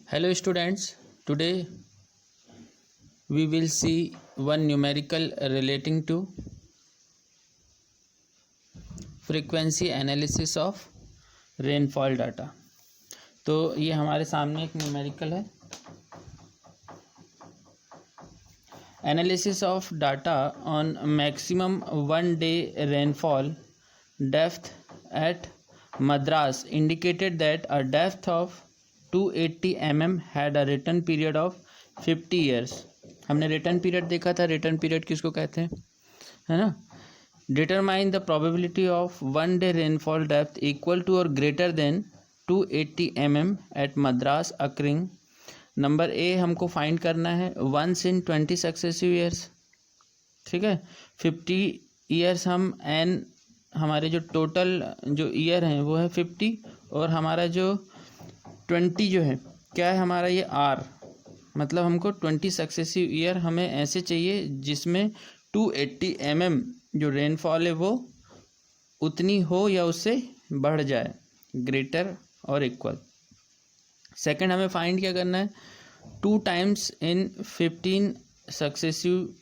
Hello students, today we will see one numerical relating to frequency analysis of rainfall data। तो ये हमारे सामने एक न्यूमेरिकल है, analysis of data on maximum one day rainfall depth at Madras indicated that a depth of 280 mm had a return period of 50 years। हमने return period देखा था, return period किसको कहते हैं, है ना। Determine the probability of one day rainfall depth equal to और greater than 280 mm at Madras occurring. Number A हमको फाइंड करना है वंस इन 20 सक्सेसिव ईयर्स, ठीक है। 50 ईयर्स हम एन हमारे जो टोटल जो ईयर हैं वो है 50 और हमारा जो 20 जो है क्या है हमारा ये आर, मतलब हमको 20 सक्सेसिव ईयर हमें ऐसे चाहिए जिसमें 280 mm जो रेनफॉल है वो उतनी हो या उससे बढ़ जाए, ग्रेटर और इक्वल। सेकंड हमें फाइंड क्या करना है, 2 टाइम्स इन 15 सक्सेसिव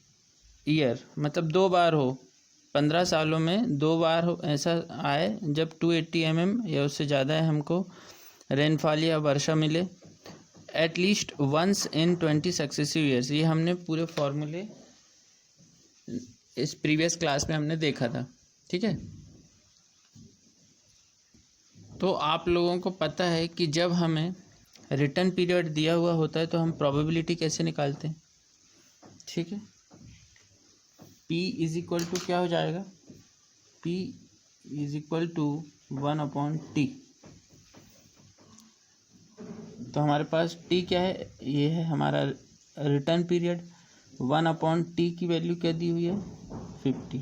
ईयर, मतलब 2 बार हो, 15 सालों में 2 बार हो ऐसा आए जब 280 mm या उससे ज़्यादा है हमको रेनफॉल या वर्षा मिले। At least once in 20 successive years, ये हमने पूरे फॉर्मूले इस प्रीवियस क्लास में हमने देखा था, ठीक है। तो आप लोगों को पता है कि जब हमें रिटर्न पीरियड दिया हुआ होता है तो हम प्रोबेबिलिटी कैसे निकालते हैं, ठीक है। P इज इक्वल टू क्या हो जाएगा, P is equal to 1/T। तो हमारे पास T क्या है, ये है हमारा रिटर्न पीरियड। 1/T की वैल्यू क्या दी हुई है 50।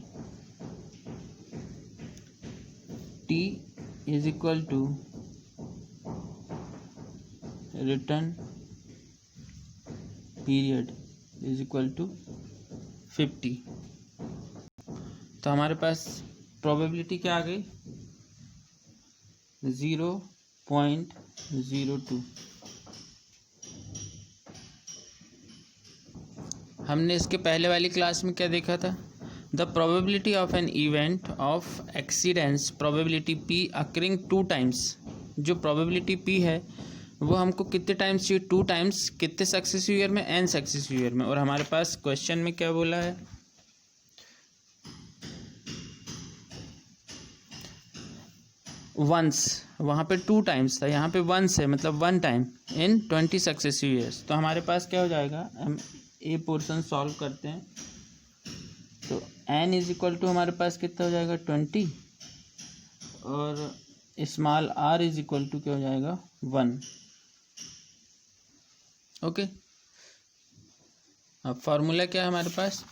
T is equal to return period is equal to 50। तो हमारे पास प्रोबेबिलिटी क्या आ गई 0.02। हमने इसके पहले वाली क्लास में क्या देखा था, the probability of an event of exceedance probability P occurring 2 times. जो प्रोबेबिलिटी P है वो हमको कितने टाइम्स चाहिए, 2 टाइम्स, कितने सक्सेसिव ईयर में, n सक्सेसिव ईयर में। और हमारे पास क्वेश्चन में क्या बोला है, वंस, वहाँ पे 2 टाइम्स था, यहाँ पे वंस है मतलब 1 टाइम इन 20 सक्सेसिव ईयर्स। तो हमारे पास क्या हो जाएगा, हम ए पोर्शन सॉल्व करते हैं तो n इज इक्वल टू हमारे पास कितना हो जाएगा 20 और small r is equal to क्या हो जाएगा 1। ओके, अब फॉर्मूला क्या है हमारे पास,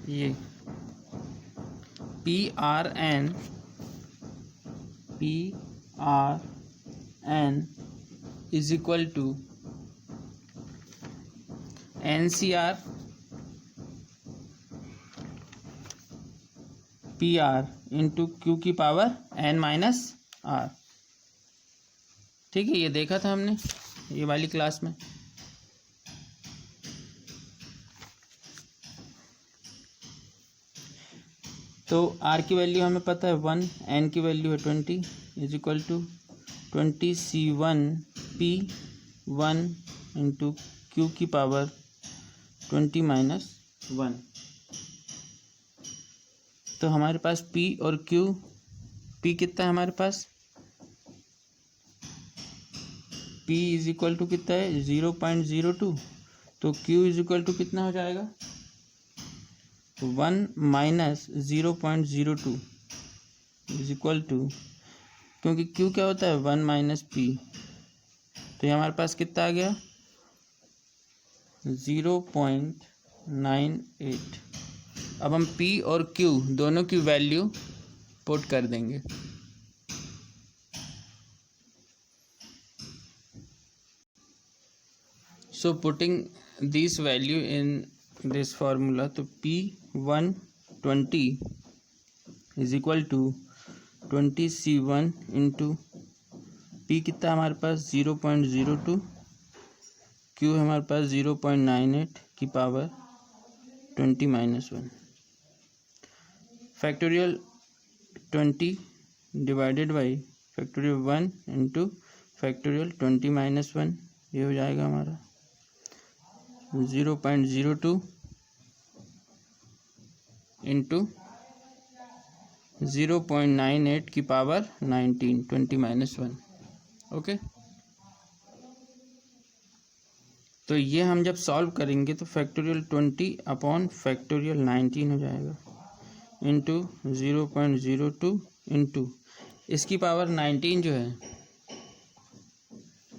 ये PRN is equal to NCR PR into Q की पावर n-r, ठीक है। ये देखा था हमने ये वाली क्लास में। तो R की वैल्यू हमें पता है 1, N की वैल्यू है 20 is equal to 20C1P1 into Q की पावर 20-1। तो हमारे पास P और Q, P कितना है हमारे पास, P इज इक्वल टू कितना है 0.02, तो Q इज इक्वल टू कितना हो जाएगा 1 माइनस 0.02 इज इक्वल टू, क्योंकि Q क्या होता है 1 माइनस P, तो ये हमारे पास कितना आ गया 0.98। अब हम P और Q दोनों की वैल्यू पुट कर देंगे। So putting this value in this formula, तो P120 is equal to 20C1 into P कितना हमारे पास 0.02, क्यू है हमारे पास 0.98 की power 20-1। Factorial 20 divided by factorial 1 into factorial 20-1, ये हो जाएगा हमारा 0.02 इंटू 0.98 की पावर 19, 20-1। ओके, तो ये हम जब सॉल्व करेंगे तो फैक्टोरियल 20 अपॉन फैक्टोरियल 19 हो जाएगा इंटू 0.02 इंटू इसकी पावर 19 जो है,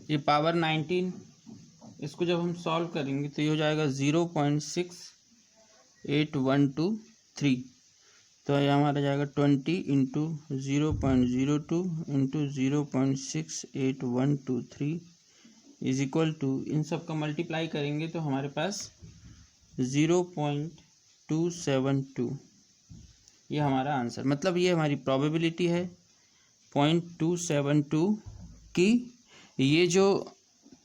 ये पावर 19, इसको जब हम सॉल्व करेंगे तो ये हो जाएगा 0.68123। तो ये हमारा जाएगा 20 into 0.02 into 0.68123 is equal to, इन सब का मल्टीप्लाई करेंगे तो हमारे पास 0.272, ये हमारा आंसर, मतलब ये हमारी प्रोबेबिलिटी है 0.272 की ये जो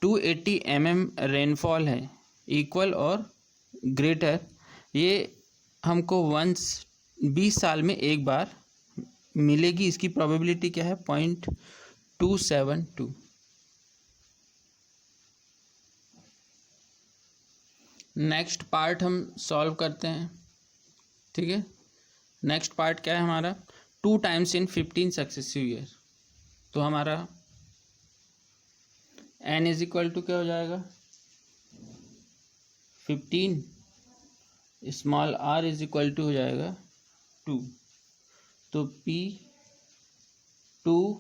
280 mm रेनफॉल है इक्वल और ग्रेटर, ये हमको 20 साल में एक बार मिलेगी। इसकी प्रोबेबिलिटी क्या है 0.272। नेक्स्ट पार्ट हम सॉल्व करते हैं, ठीक है। नेक्स्ट पार्ट क्या है हमारा, 2 टाइम्स इन 15 सक्सेसिव ईयर। तो हमारा n इज इक्वल टू क्या हो जाएगा 15, small r is equal to हो जाएगा 2। तो p 2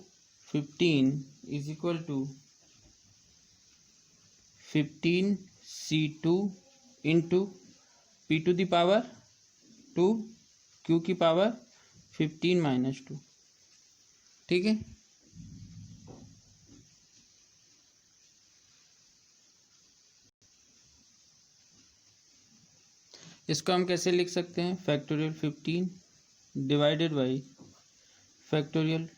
15 is equal to 15C2 into P to the power 2 Q की पावर 15-2, ठीक है। इसको हम कैसे लिख सकते हैं, factorial 15 divided by factorial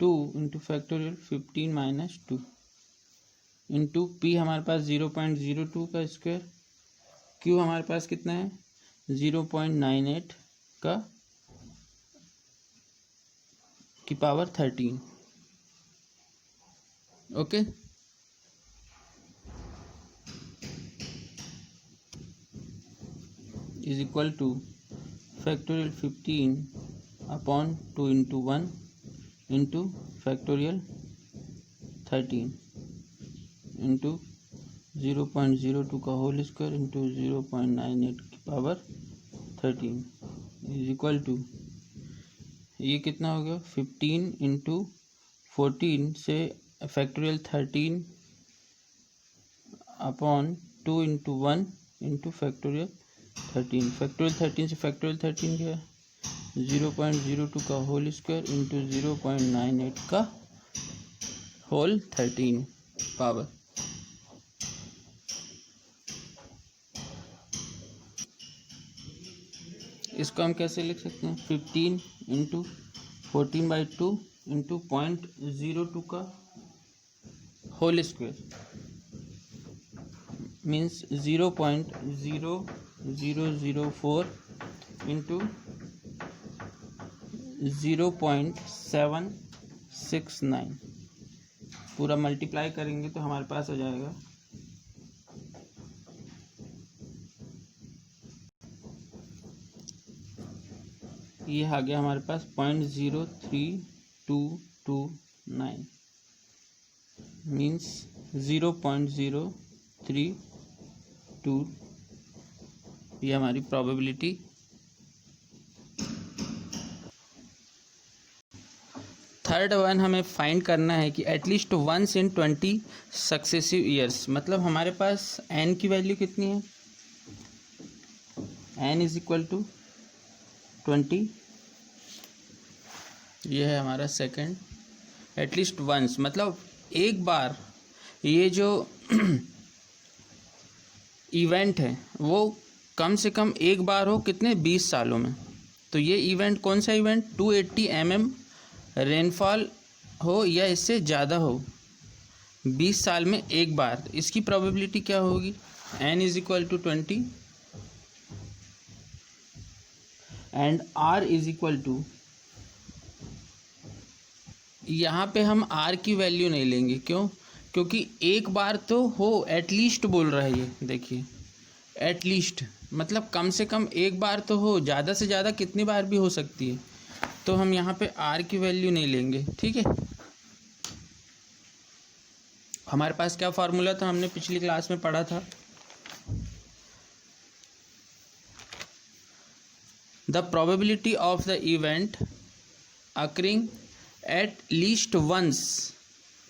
2 into factorial 15-2 into P हमारे पास 0.02 का स्क्वायर, क्यू हमारे पास कितना है 0.98 का की power 13। Okay, is equal two factorial 15 upon 2 into 1 into factorial 13 into 0.02 का होल स्क्वायर इंटू 0.98 की पावर 13 इज इक्वल टू, ये कितना हो गया 15 इंटू 14 से factorial 13 upon 2 into 1 into factorial 13, factorial 13 से फैक्टोरियल 13 गया 0.02 का होल स्क्वायर इंटू 0.98 का होल 13 पावर। इसको हम कैसे लिख सकते हैं 15 इंटू 14/2 इंटू 0.02 का होल स्क्वायर मीन्स 0.0004 इंटू 0.769, पूरा मल्टीप्लाई करेंगे तो हमारे पास हो जाएगा ये आ गया हमारे पास 0.0329 मीन्स 0.032, ये हमारी प्रोबेबिलिटी। थर्ड वन हमें फाइंड करना है कि at least once in 20 successive years, मतलब हमारे पास n की वैल्यू कितनी है, n इज इक्वल टू 20, ये है हमारा सेकंड। एटलीस्ट वंस मतलब एक बार ये जो इवेंट है वो कम से कम एक बार हो, कितने 20 सालों में। तो ये इवेंट कौन सा इवेंट 280 mm रेनफॉल हो या इससे ज़्यादा हो 20 साल में एक बार, इसकी प्रोबेबिलिटी क्या होगी? n is equal to 20 and r is equal to, यहाँ पे हम r की वैल्यू नहीं लेंगे। क्यों? क्योंकि एक बार तो हो, एटलीस्ट बोल रहा है ये, देखिए एटलीस्ट मतलब कम से कम एक बार तो हो, ज़्यादा से ज़्यादा कितनी बार भी हो सकती है, तो हम यहाँ पे r की वैल्यू नहीं लेंगे। ठीक है, हमारे पास क्या फार्मूला था, हमने पिछली क्लास में पढ़ा था, the probability of the event occurring at least once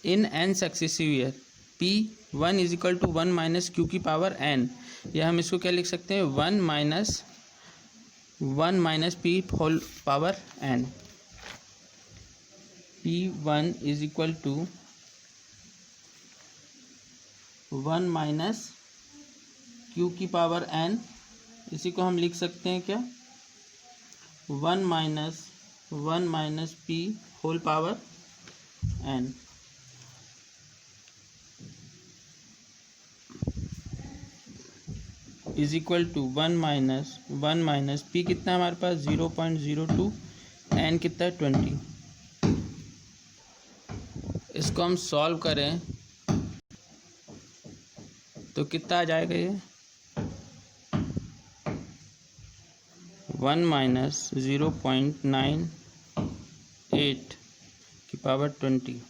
in n successive year, P1 is equal to 1 minus Q की पावर n, या हम इसको क्या लिख सकते हैं, 1 minus P whole power n। P1 is equal to 1 minus Q की power n, इसी को हम लिख सकते हैं क्या, 1 minus P whole power n। Is equal to 1 minus P कितना है हमारे पास, 0.02, n कितना है 20। इसको हम सॉल्व करें तो कितना आ जाएगा ये, 1 माइनस 0.98 की पावर 20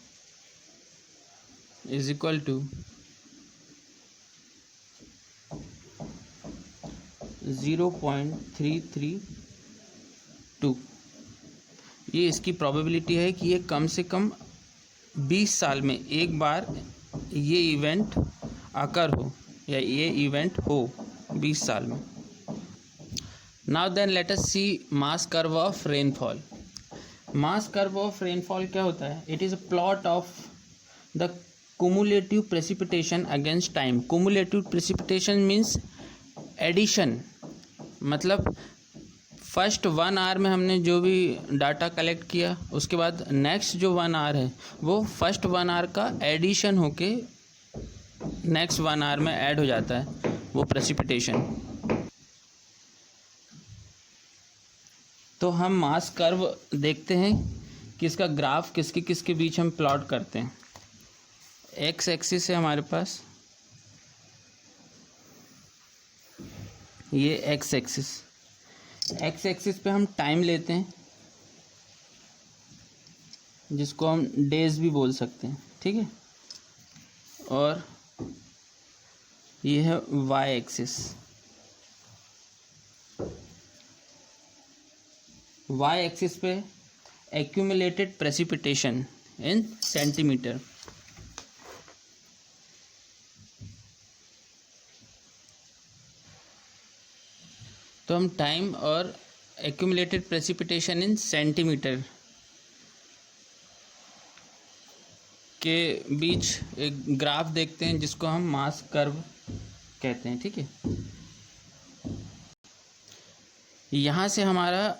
इज इक्वल टू 0.332। ये इसकी प्रोबेबिलिटी है कि ये कम से कम 20 साल में एक बार ये इवेंट आकर हो, या ये इवेंट हो 20 साल में। Now then let us see mass curve of rainfall. Mass curve of rainfall क्या होता है? It is a plot of the cumulative precipitation against time। cumulative precipitation means addition, मतलब फर्स्ट 1 आवर में हमने जो भी डाटा कलेक्ट किया, उसके बाद नेक्स्ट जो 1 आवर है वो फर्स्ट 1 आवर का एडिशन होके नेक्स्ट 1 आवर में ऐड हो जाता है वो प्रेसिपिटेशन। तो हम मास कर्व देखते हैं कि इसका ग्राफ किसके किसके बीच हम प्लॉट करते हैं। एक्स एक्सिस है हमारे पास, ये एक्स एक्सिस पे हम टाइम लेते हैं जिसको हम डेज भी बोल सकते हैं, ठीक है। और ये है वाई एक्सिस। वाई एक्सिस पे एक्यूमुलेटेड प्रेसिपिटेशन इन सेंटीमीटर। तो हम टाइम और एक्यूमुलेटेड प्रेसिपिटेशन इन सेंटीमीटर के बीच एक ग्राफ देखते हैं जिसको हम मास कर्व कहते हैं, ठीक है। यहाँ से हमारा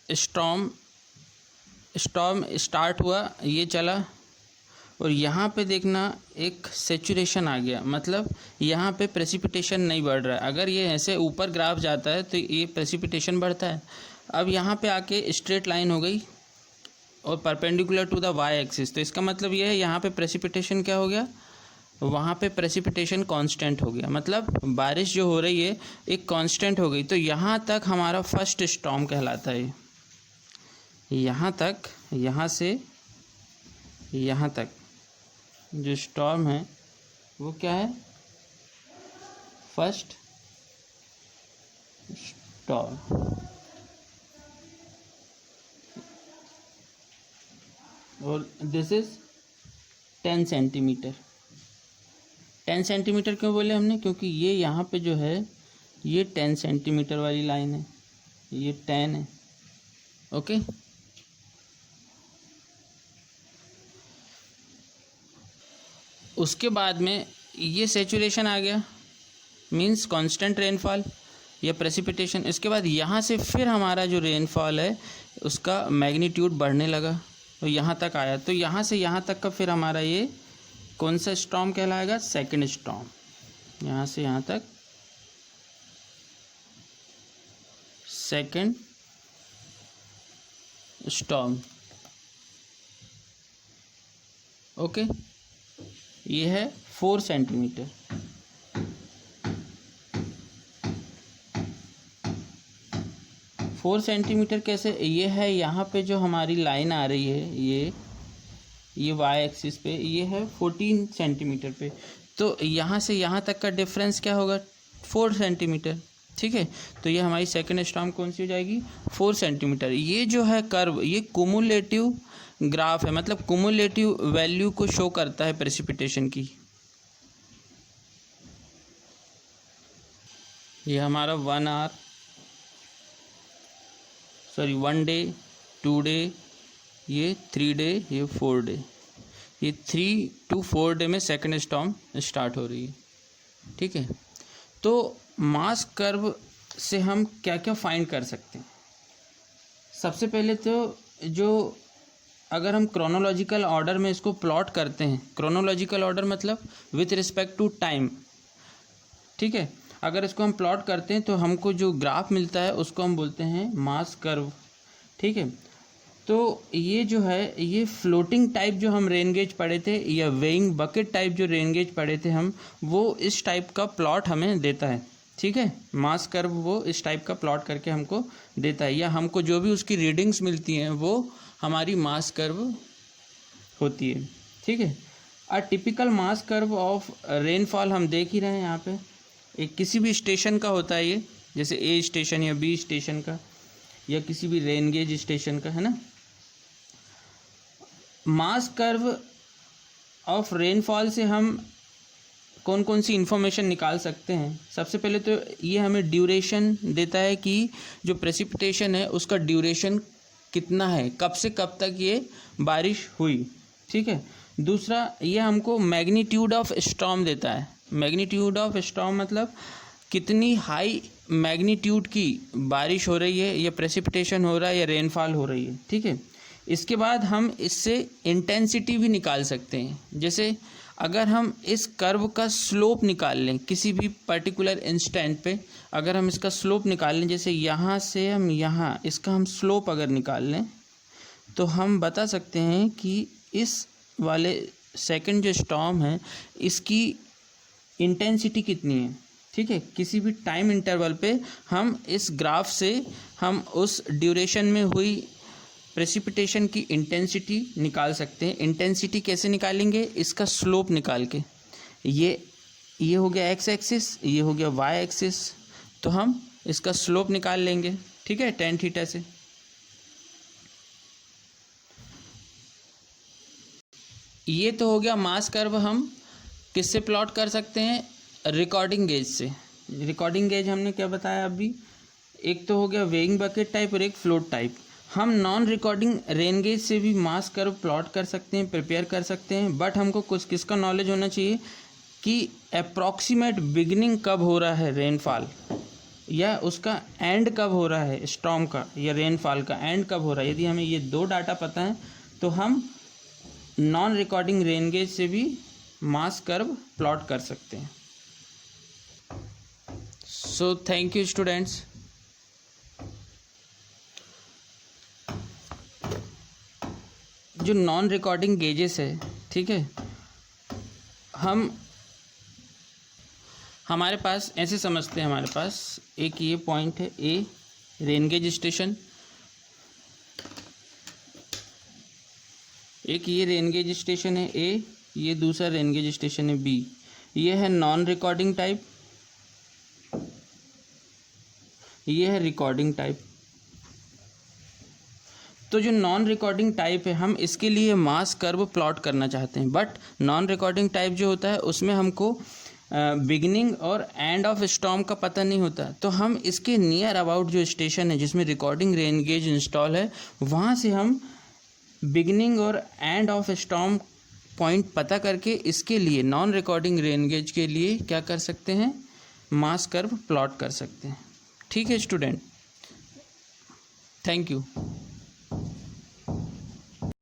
स्टॉर्म स्टार्ट हुआ, ये चला, और यहाँ पे देखना एक सेचुरेशन आ गया, मतलब यहाँ पे प्रेसिपिटेशन नहीं बढ़ रहा है। अगर ये ऐसे ऊपर ग्राफ जाता है तो ये प्रेसिपिटेशन बढ़ता है। अब यहाँ पे आके स्ट्रेट लाइन हो गई और perpendicular to the Y axis, तो इसका मतलब ये है यहाँ पे प्रेसिपिटेशन क्या हो गया, वहाँ पे प्रेसिपिटेशन कांस्टेंट हो गया, मतलब बारिश जो हो रही है एक कांस्टेंट हो गई। तो यहाँ तक हमारा फर्स्ट स्टॉर्म कहलाता है। यहाँ तक, यहाँ से यहाँ तक जो स्टॉर्म है वो क्या है, फर्स्ट स्टॉर्म। और दिस इज 10 सेंटीमीटर। 10 सेंटीमीटर क्यों बोले हमने, क्योंकि ये यहाँ पे जो है ये 10 सेंटीमीटर वाली लाइन है, ये 10 है, ओके। उसके बाद में ये सेचुरेशन आ गया, मींस कांस्टेंट रेनफॉल या प्रेसिपिटेशन। इसके बाद यहाँ से फिर हमारा जो रेनफॉल है उसका मैग्नीट्यूड बढ़ने लगा, तो यहाँ तक आया, तो यहाँ से यहाँ तक का फिर हमारा ये कौन सा स्टॉर्म कहलाएगा? Second storm. यहाँ से यहाँ तक सेकंड स्टॉर्म। ओके, ये है 4 सेंटीमीटर। फोर सेंटीमीटर कैसे? ये है यहाँ पे जो हमारी लाइन आ रही है, ये वाई एक्सिस पे, ये है 14 सेंटीमीटर पे। तो यहाँ से यहाँ तक का डिफरेंस क्या होगा? 4 सेंटीमीटर। ठीक है, तो ये हमारी सेकंड स्टॉर्म कौन सी हो जाएगी? 4 सेंटीमीटर। ये जो है कर्व, ये कुमुलेटिव ग्राफ है, मतलब कुमुलेटिव वैल्यू को शो करता है प्रेसिपिटेशन की। ये हमारा 1 डे, 2 डे, ये 3 डे, ये 4 डे, ये 3 to 4 डे में सेकंड स्टॉर्म स्टार्ट हो रही है। ठीक है, तो मास कर्व से हम क्या क्या फाइंड कर सकते हैं? सबसे पहले तो जो अगर हम क्रोनोलॉजिकल ऑर्डर में इसको प्लॉट करते हैं, क्रोनोलॉजिकल ऑर्डर मतलब विथ रिस्पेक्ट टू टाइम। ठीक है, अगर इसको हम प्लॉट करते हैं तो हमको जो ग्राफ मिलता है उसको हम बोलते हैं मास कर्व। ठीक है, तो ये जो है, ये फ्लोटिंग टाइप जो हम रेन गेज पढ़े थे, या वेइंग बकेट टाइप जो रेन गेज पढ़े थे हम, वो इस टाइप का प्लॉट हमें देता है। ठीक है, मास कर्व वो इस टाइप का प्लॉट करके हमको देता है, या हमको जो भी उसकी रीडिंग्स मिलती हैं वो हमारी मास कर्व होती है। ठीक है, typical mass curve of rainfall हम देख ही रहे हैं यहाँ पे। एक किसी भी स्टेशन का होता है ये, जैसे ए स्टेशन या बी स्टेशन का, या किसी भी रेन गेज स्टेशन का, है ना। मास कर्व ऑफ रेनफॉल से हम कौन कौन सी इन्फॉर्मेशन निकाल सकते हैं? सबसे पहले तो ये हमें ड्यूरेशन देता है कि जो प्रेसिपिटेशन है उसका ड्यूरेशन कितना है, कब से कब तक ये बारिश हुई। ठीक है, दूसरा ये हमको मैग्नीट्यूड ऑफ स्टॉर्म देता है। मैग्नीट्यूड ऑफ स्टॉर्म मतलब कितनी हाई मैग्नीट्यूड की बारिश हो रही है, या प्रेसिपिटेशन हो रहा है, या रेनफॉल हो रही है। ठीक है, इसके बाद हम इससे इंटेंसिटी भी निकाल सकते हैं। जैसे अगर हम इस कर्व का स्लोप निकाल लें किसी भी पर्टिकुलर इंस्टेंट पे, अगर हम इसका स्लोप निकाल लें, जैसे यहाँ से हम यहाँ इसका हम स्लोप अगर निकाल लें, तो हम बता सकते हैं कि इस वाले सेकंड जो स्टॉर्म है इसकी इंटेंसिटी कितनी है। ठीक है, किसी भी टाइम इंटरवल पे हम इस ग्राफ से हम उस ड्यूरेशन में हुई प्रेसिपिटेशन की इंटेंसिटी निकाल सकते हैं। इंटेंसिटी कैसे निकालेंगे? इसका स्लोप निकाल के। ये हो गया एक्स एक्सिस, ये हो गया वाई एक्सिस, तो हम इसका स्लोप निकाल लेंगे। ठीक है, tan थीटा से। ये तो हो गया मास कर्व। हम किससे प्लॉट कर सकते हैं? रिकॉर्डिंग गेज से। रिकॉर्डिंग गेज हमने क्या बताया अभी? एक तो हो गया वेइंग बकेट टाइप और एक फ्लोट टाइप। हम नॉन रिकॉर्डिंग रेन गेज से भी मास कर्व प्लॉट कर सकते हैं, प्रिपेयर कर सकते हैं, बट हमको कुछ किसका नॉलेज होना चाहिए कि अप्रॉक्सीमेट बिगिनिंग कब हो रहा है रेनफॉल, या उसका एंड कब हो रहा है स्टॉर्म का, या रेनफॉल का एंड कब हो रहा है। यदि हमें ये 2 डाटा पता है तो हम नॉन रिकॉर्डिंग रेन गेज से भी मास कर्व प्लॉट कर सकते हैं। So thank you students. जो नॉन रिकॉर्डिंग गेजेस है, ठीक है, हमारे पास ऐसे समझते हैं, हमारे पास एक ये पॉइंट है ए, रेन गेज स्टेशन, एक ये रेन गेज स्टेशन है ए, ये दूसरा रेन गेज स्टेशन है बी। ये है नॉन रिकॉर्डिंग टाइप, ये है रिकॉर्डिंग टाइप। तो जो नॉन रिकॉर्डिंग टाइप है, हम इसके लिए मास कर्व प्लॉट करना चाहते हैं, बट नॉन रिकॉर्डिंग टाइप जो होता है उसमें हमको बिगिनिंग और एंड ऑफ स्टॉर्म का पता नहीं होता। तो हम इसके नियर अबाउट जो स्टेशन है जिसमें रिकॉर्डिंग रेन गेज इंस्टॉल है, वहाँ से हम बिगिनिंग और एंड ऑफ स्टॉर्म पॉइंट पता करके इसके लिए नॉन रिकॉर्डिंग रेन गेज के लिए क्या कर सकते हैं? मास कर्व प्लॉट कर सकते हैं। ठीक है स्टूडेंट, थैंक यू।